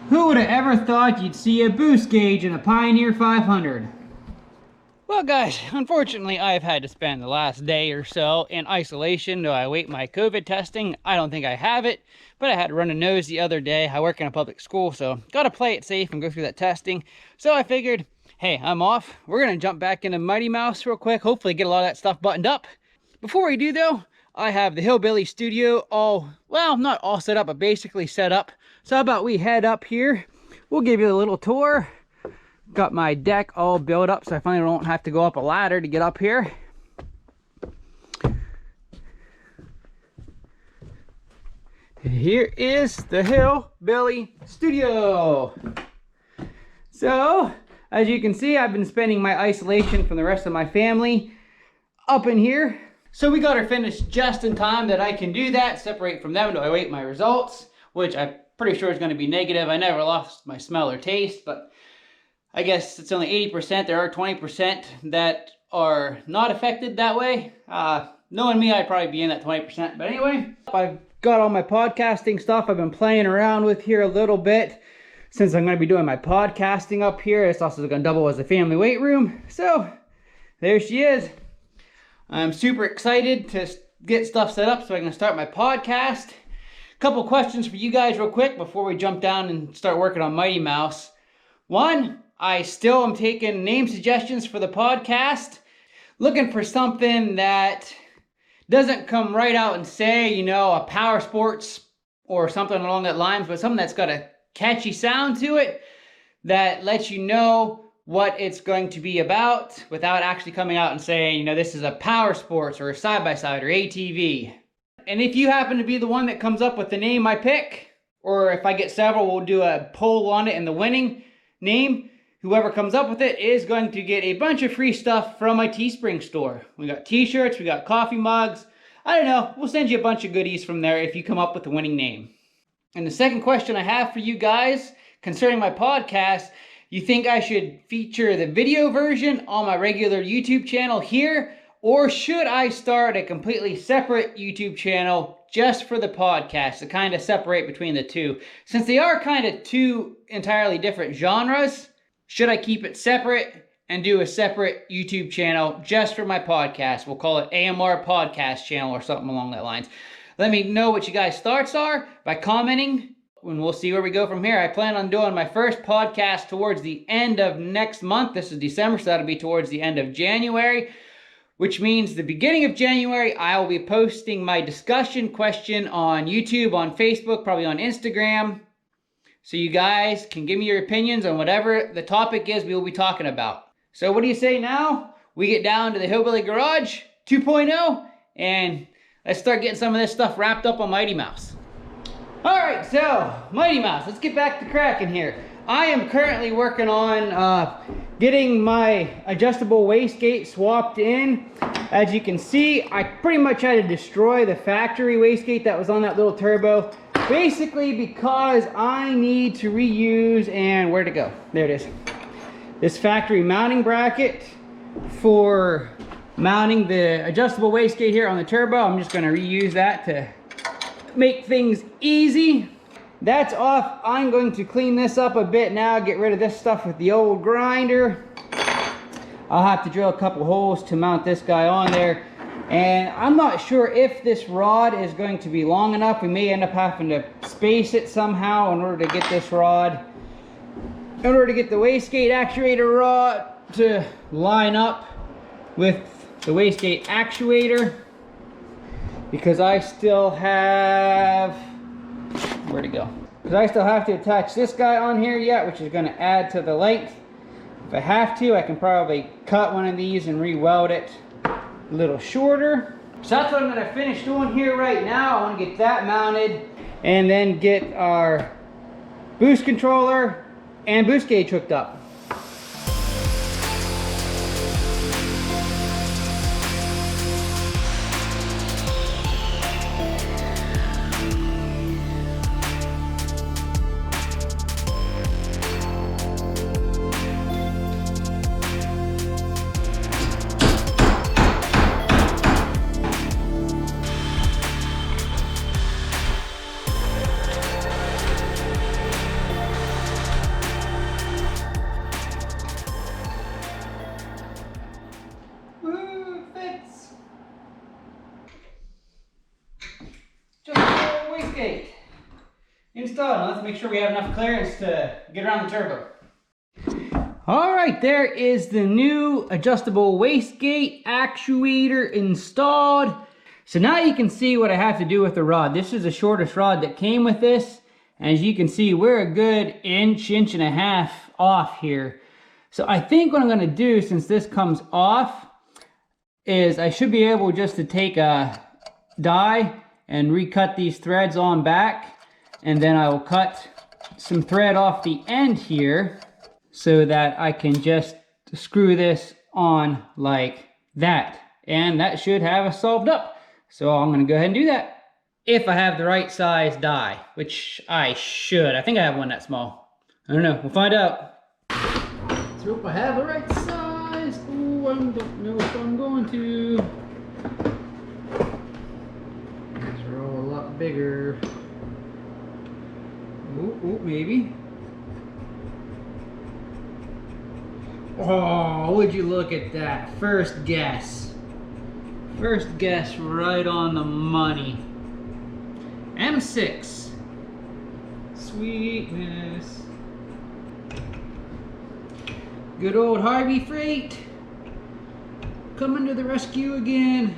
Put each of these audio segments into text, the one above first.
Who would have ever thought you'd see a boost gauge in a Pioneer 500? Well guys, unfortunately I've had to spend the last day or so in isolation while I await my COVID testing. I don't think I have it, but I had to run a nose the other day. I work in a public school, so gotta play it safe and go through that testing. So I figured, hey, I'm off. We're gonna jump back into Mighty Mouse real quick, hopefully get a lot of that stuff buttoned up. Before we do though, I have the Hillbilly studio all, well, not all set up, but basically set up. So how about we head up here? We'll give you a little tour. Got my deck all built up so I finally don't have to go up a ladder to get up here. Here is the Hillbilly studio. So, as you can see, I've been spending my isolation from the rest of my family up in here. So we got her finished just in time that I can do that, separate from them to await my results, which I'm pretty sure is going to be negative. I never lost my smell or taste, but I guess it's only 80%. There are 20% that are not affected that way. Knowing me, I'd probably be in that 20%. But anyway, I've got all my podcasting stuff I've been playing around with here a little bit. Since I'm going to be doing my podcasting up here, it's also going to double as a family weight room. So, there she is. I'm super excited to get stuff set up so I can start my podcast. Couple questions for you guys real quick before we jump down and start working on Mighty Mouse. One, I still am taking name suggestions for the podcast. Looking for something that doesn't come right out and say, you know, a power sports or something along that lines, but something that's got a catchy sound to it that lets you know what it's going to be about without actually coming out and saying, you know, this is a power sports or a side-by-side or ATV. And if you happen to be the one that comes up with the name I pick, or if I get several, we'll do a poll on it and the winning name. Whoever comes up with it is going to get a bunch of free stuff from my Teespring store. We got t-shirts, we got coffee mugs. I don't know, we'll send you a bunch of goodies from there if you come up with the winning name. And the second question I have for you guys concerning my podcast, you think I should feature the video version on my regular YouTube channel here, or should I start a completely separate YouTube channel just for the podcast to kind of separate between the two? Since they are kind of two entirely different genres, should I keep it separate and do a separate YouTube channel just for my podcast? We'll call it AMR Podcast Channel or something along that lines. Let me know what you guys' thoughts are by commenting, and we'll see where we go from here. I plan on doing my first podcast towards the end of next month. This is December, so that'll be towards the end of January, which means the beginning of January, I will be posting my discussion question on YouTube, on Facebook, probably on Instagram, so you guys can give me your opinions on whatever the topic is we will be talking about. So what do you say now? We get down to the Hillbilly Garage 2.0, and let's start getting some of this stuff wrapped up on Mighty Mouse. Alright, so, Mighty Mouse, let's get back to cracking here. I am currently working on getting my adjustable wastegate swapped in. As you can see, I pretty much had to destroy the factory wastegate that was on that little turbo. Basically because I need to reuse, and where'd it go? There it is. This factory mounting bracket for mounting the adjustable wastegate here on the turbo. I'm just going to reuse that to make things easy. That's off. I'm going to clean this up a bit now, get rid of this stuff with the old grinder. I'll have to drill a couple holes to mount this guy on there. And I'm not sure if this rod is going to be long enough. We may end up having to space it somehow in order to get this rod, in order to get the wastegate actuator rod to line up with the wastegate actuator. Because I still have, where'd it go? Because I still have to attach this guy on here yet, which is going to add to the length. If I have to, I can probably cut one of these and re-weld it a little shorter. So that's what I'm going to finish doing here right now. I want to get that mounted and then get our boost controller and boost gauge hooked up. and let's make sure we have enough clearance to get around the turbo. All right, there is the new adjustable wastegate actuator installed. So now you can see what I have to do with the rod. This is the shortest rod that came with this. As you can see, we're a good inch and a half off here. So I think what I'm gonna do, since this comes off, is I should be able just to take a die and recut these threads on back. And then I will cut some thread off the end here so that I can just screw this on like that. And that should have us solved up. So I'm gonna go ahead and do that. If I have the right size die, which I should. I think I have one that small. I don't know, we'll find out. Let's hope I have the right size. Oh, I don't know if I'm going to. These are all a lot bigger. Oh, maybe. Oh, would you look at that? First guess. First guess right on the money. M6. Sweetness. Good old Harvey Freight. Coming to the rescue again.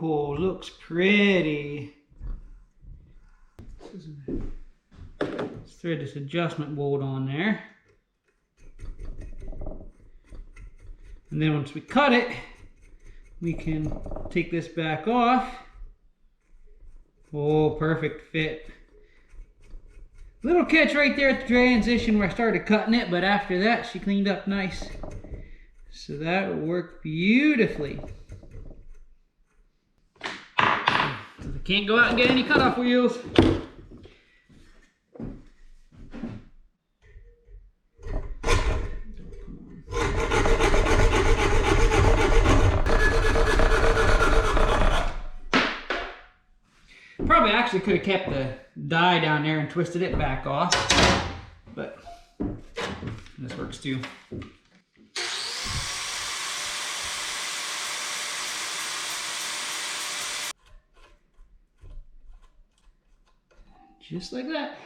Oh, looks pretty. Let's thread this adjustment bolt on there. And then once we cut it, we can take this back off. Oh, perfect fit. Little catch right there at the transition where I started cutting it, but after that she cleaned up nice. So that will work beautifully. Can't go out and get any cutoff wheels. Probably actually could have kept the die down there and twisted it back off, but this works too. Just like that.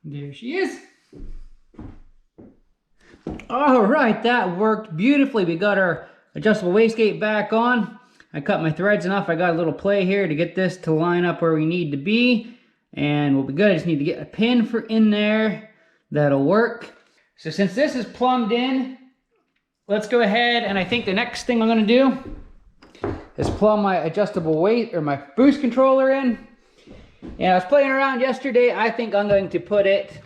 There she is. All right, that worked beautifully. We got our adjustable wastegate back on. I cut my threads enough. I got a little play here to get this to line up where we need to be. And we'll be good. I just need to get a pin for in there. That'll work. So since this is plumbed in, let's go ahead, and I think the next thing I'm gonna do is plumb my adjustable weight or my boost controller in. And I was playing around yesterday. I think I'm going to put it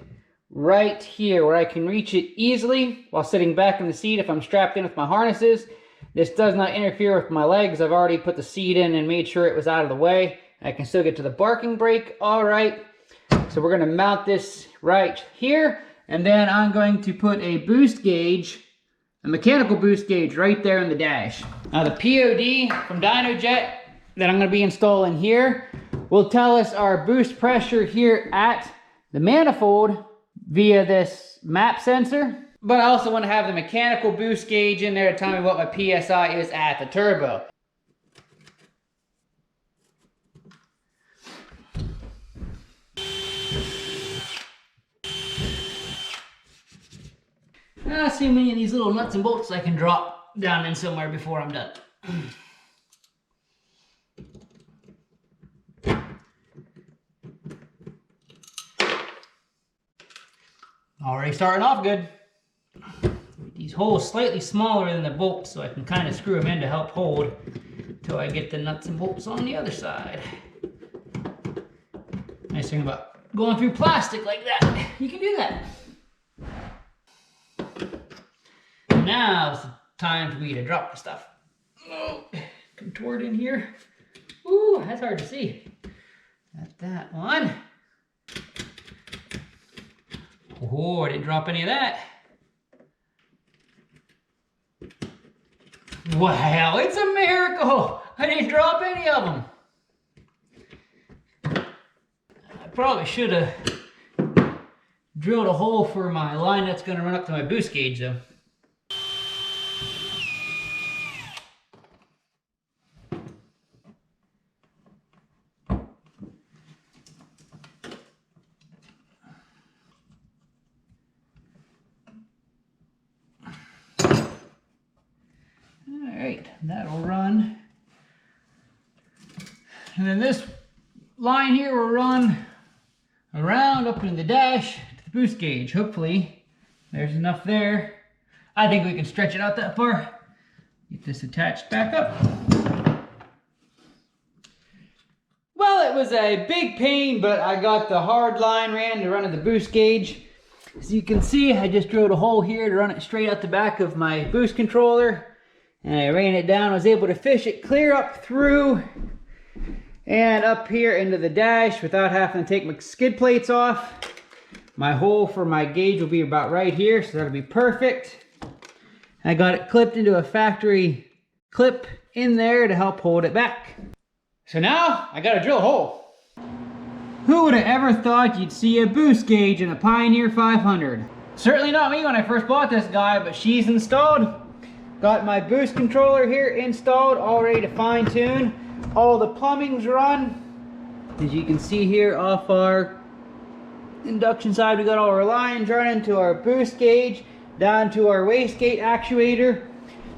right here where I can reach it easily while sitting back in the seat if I'm strapped in with my harnesses. This does not interfere with my legs. I've already put the seat in and made sure it was out of the way. I can still get to the parking brake all right. So we're going to mount this right here, and then I'm going to put a boost gauge, a mechanical boost gauge right there in the dash. Now the POD from DynoJet that I'm going to be installing here will tell us our boost pressure here at the manifold via this map sensor. But I also want to have the mechanical boost gauge in there to tell me what my PSI is at the turbo. I see how many of these little nuts and bolts I can drop down in somewhere before I'm done. Already starting off good. These holes slightly smaller than the bolts, so I can kind of screw them in to help hold until I get the nuts and bolts on the other side. Nice thing about going through plastic like that, you can do that. Now it's time for me to drop the stuff. Oh, contort in here. Ooh, that's hard to see. Got that one. Oh, I didn't drop any of that. Wow, it's a miracle! I didn't drop any of them. I probably should have drilled a hole for my line that's going to run up to my boost gauge though. Alright, that'll run. And then this line here will run around up in the dash to the boost gauge. Hopefully there's enough there. I think we can stretch it out that far. Get this attached back up. Well, it was a big pain, but I got the hard line ran to run at the boost gauge. As you can see, I just drilled a hole here to run it straight out the back of my boost controller. And I ran it down, I was able to fish it clear up through and up here into the dash without having to take my skid plates off. My hole for my gauge will be about right here, so that'll be perfect. I got it clipped into a factory clip in there to help hold it back. So now I gotta drill a hole. Who would have ever thought you'd see a boost gauge in a Pioneer 500? Certainly not me when I first bought this guy, but she's installed. Got my boost controller here installed, all ready to fine tune. All the plumbing's run. As you can see here off our induction side, we got all our lines running to our boost gauge, down to our wastegate actuator,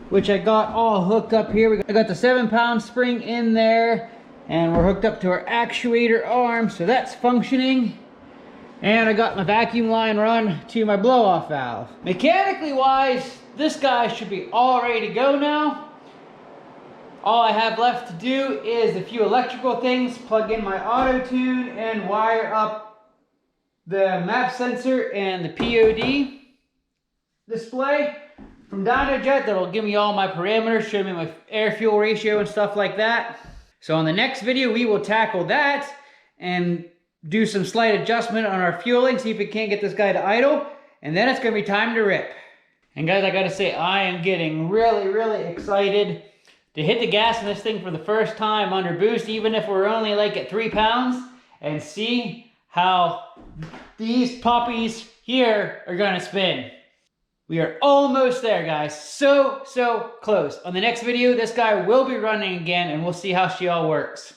which I got all hooked up here. I got the 7-pound spring in there, and we're hooked up to our actuator arm, so that's functioning. And I got my vacuum line run to my blow-off valve. Mechanically wise, this guy should be all ready to go now. All I have left to do is a few electrical things, plug in my auto tune and wire up the map sensor and the POD display from DynoJet. That'll give me all my parameters, show me my air fuel ratio and stuff like that. So on the next video, we will tackle that and do some slight adjustment on our fueling, see if we can't get this guy to idle, and then it's gonna be time to rip. And guys, I gotta say, I am getting really, really excited to hit the gas in this thing for the first time under boost, even if we're only like at 3 pounds, and see how these puppies here are gonna spin. We are almost there, guys. So close. On the next video, this guy will be running again, and we'll see how she all works.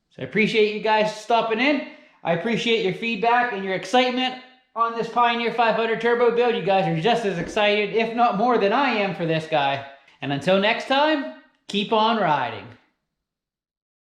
So I appreciate you guys stopping in. I appreciate your feedback and your excitement on this Pioneer 500 turbo build. You guys are just as excited, if not more than I am for this guy. And until next time, keep on riding.